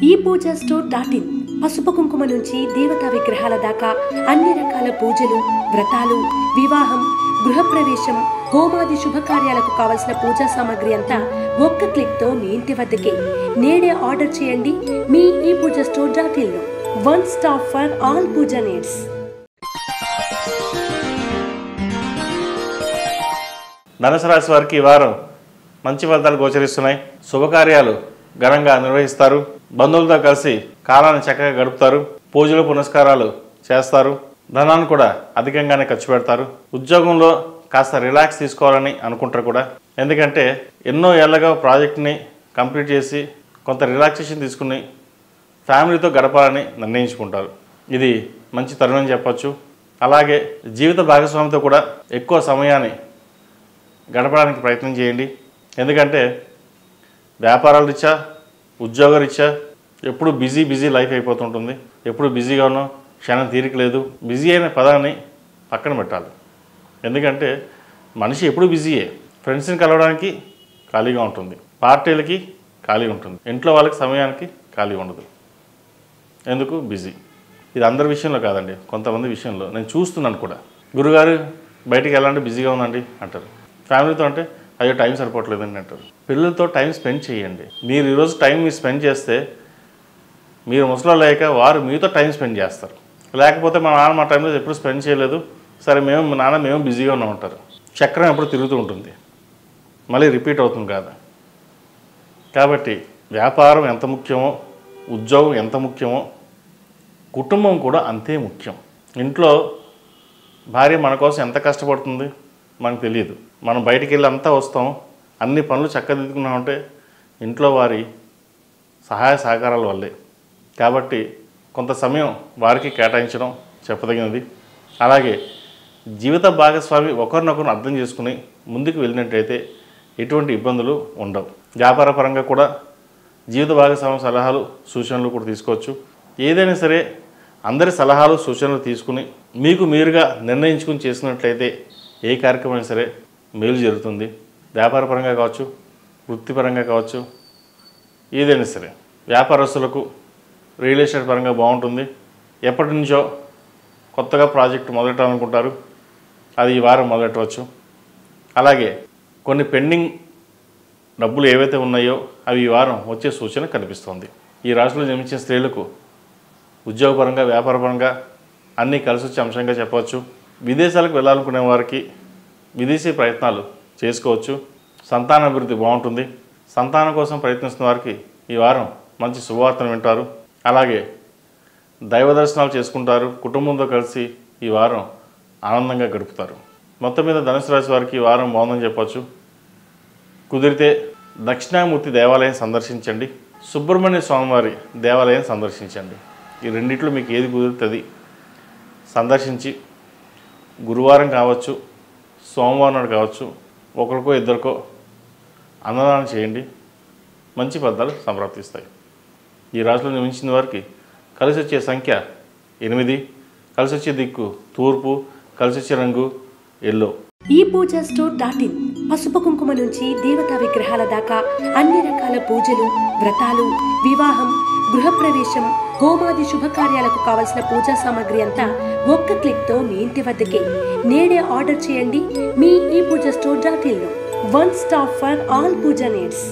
ePoojaStore.in పసుపు కుంకుమ నుంచి దేవతా విగ్రహాల దాకా అన్ని రకాల పూజలు, వ్రతాలు, వివాహం, గృహప్రవేశం, హోమాది శుభకార్యాలకు కావలసిన పూజా సామాగ్రి అంతా ఒక్క క్లిక్ తో మీ ఇంటి వద్దకే. నేడే ఆర్డర్ చేయండి మీ ePoojaStore.in లో. One stop for all puja needs. ధనుసు రాశి వారికి ఈ వారం మంచి ఫలితాలు గోచరిస్తున్నాయి. శుభకార్యాలు ఘనంగా నిర్వహిస్తారు. బంధువులతో కలిసి కాలాన్ని చక్కగా గడుపుతారు. పూజలు పునస్కారాలు చేస్తారు. ధనాన్ని కూడా అధికంగానే ఖర్చు పెడతారు. ఉద్యోగంలో కాస్త రిలాక్స్ తీసుకోవాలని అనుకుంటారు కూడా. ఎందుకంటే ఎన్నో ఏళ్ళగా ప్రాజెక్ట్ని కంప్లీట్ చేసి కొంత రిలాక్సేషన్ తీసుకుని ఫ్యామిలీతో గడపాలని నిర్ణయించుకుంటారు. ఇది మంచి తరుణం చెప్పచ్చు. అలాగే జీవిత భాగస్వామితో కూడా ఎక్కువ సమయాన్ని గడపడానికి ప్రయత్నం చేయండి. ఎందుకంటే వ్యాపారాల రీత్యా, ఉద్యోగ రీత్యా ఎప్పుడు బిజీ లైఫ్ అయిపోతుంటుంది. ఎప్పుడు బిజీగా ఉన్నాం, క్షణం తీరిక లేదు. బిజీ అయిన పదాన్ని పక్కన పెట్టాలి. ఎందుకంటే మనిషి ఎప్పుడు బిజీయే. ఫ్రెండ్స్ని కలవడానికి ఖాళీగా ఉంటుంది, పార్టీలకి ఖాళీ ఉంటుంది, ఇంట్లో వాళ్ళకి సమయానికి ఖాళీ ఉండదు. ఎందుకు? బిజీ. ఇది అందరి విషయంలో కాదండి, కొంతమంది విషయంలో నేను చూస్తున్నాను కూడా. గురుగారు బయటికి వెళ్ళాలంటే బిజీగా ఉందండి అంటారు. ఫ్యామిలీతో అంటే అయ్యో టైం సరిపోవట్లేదండి అంటారు. పిల్లలతో టైం స్పెండ్ చేయండి. మీరు ఈరోజు టైం మీరు స్పెండ్ చేస్తే మీరు ముసలి లేక వారు మీతో టైం స్పెండ్ చేస్తారు. లేకపోతే మా నాన్న మా టైంలో ఎప్పుడు స్పెండ్ చేయలేదు, సరే మా నాన్న మేము బిజీగా ఉన్నామంటారు. చక్రం ఎప్పుడు తిరుగుతూ ఉంటుంది, మళ్ళీ రిపీట్ అవుతుంది కాదు. కాబట్టి వ్యాపారం ఎంత ముఖ్యమో, ఉద్యోగం ఎంత ముఖ్యమో, కుటుంబం కూడా అంతే ముఖ్యం. ఇంట్లో భార్య మన కోసం ఎంత కష్టపడుతుంది మనకు తెలియదు. మనం బయటికి వెళ్ళి అంతా వస్తాం, అన్ని పనులు చక్కదిద్దుకున్నామంటే ఇంట్లో వారి సహాయ సహకారాల వల్లే. కాబట్టి కొంత సమయం వారికి కేటాయించడం చెప్పదగినది. అలాగే జీవిత భాగస్వామి ఒకరినొకరు అర్థం చేసుకుని ముందుకు వెళ్ళినట్టయితే ఎటువంటి ఇబ్బందులు ఉండవు. వ్యాపార పరంగా కూడా జీవిత భాగస్వామి సలహాలు సూచనలు కూడా తీసుకోవచ్చు. ఏదైనా సరే అందరి సలహాలు సూచనలు తీసుకుని మీకు మీరుగా నిర్ణయించుకుని చేసినట్లయితే ఏ కార్యక్రమం అయినా సరే మేలు జరుగుతుంది. వ్యాపారపరంగా కావచ్చు, వృత్తిపరంగా కావచ్చు, ఏదైనా సరే. వ్యాపారస్తులకు రియల్ ఎస్టేట్ పరంగా బాగుంటుంది. ఎప్పటి నుంచో కొత్తగా ప్రాజెక్టు మొదలెట్టాలనుకుంటారు, అది ఈ వారం మొదలెట్టవచ్చు. అలాగే కొన్ని పెండింగ్ డబ్బులు ఏవైతే ఉన్నాయో అవి ఈ వారం వచ్చే సూచన కనిపిస్తుంది. ఈ రాశిలో జన్మించిన స్త్రీలకు ఉద్యోగపరంగా, వ్యాపారపరంగా అన్నీ కలిసి వచ్చే అంశంగా చెప్పవచ్చు. విదేశాలకు వెళ్ళాలనుకునే వారికి విదేశీ ప్రయత్నాలు చేసుకోవచ్చు. సంతానాభివృద్ధి బాగుంటుంది. సంతానం కోసం ప్రయత్నిస్తున్న వారికి ఈ వారం మంచి శుభవార్తను వింటారు. అలాగే దైవ దర్శనాలు చేసుకుంటారు. కుటుంబంతో కలిసి ఈ వారం ఆనందంగా గడుపుతారు. మొత్తం మీద ధనుసు రాశి వారికి ఈ వారం బాగుందని చెప్పచ్చు. కుదిరితే దక్షిణామూర్తి దేవాలయం సందర్శించండి, సుబ్రహ్మణ్య స్వామివారి దేవాలయం సందర్శించండి. ఈ రెండిట్లో మీకు ఏది కుదురుతుంది సందర్శించి గురువారం కావచ్చు, సోమవారం నాడు కావచ్చు, ఒకరికో ఇద్దరికో అన్నదానం చేయండి. మంచి ఫలితాలు సంప్రాప్తిస్తాయి. ఈ రాశిలో జన్మించిన వారికి కలిసి వచ్చే సంఖ్య 8, కలిసి వచ్చే దిక్కు తూర్పు, కలిసి వచ్చే రంగు ఎల్లో. ePoojaStore.in పసుపు కుంకుమ నుంచి దేవతా విగ్రహాల దాకా అన్ని రకాల పూజలు, వ్రతాలు, వివాహం, గృహప్రవేశం, హోమాది శుభకార్యాలకు కావలసిన పూజా సామాగ్రి అంతా ఒక్క క్లిక్ తో మీ ఇంటి వద్దకే. నేడే ఆర్డర్ చేయండి మీ ePoojaStore.in లో. One stop for all puja needs.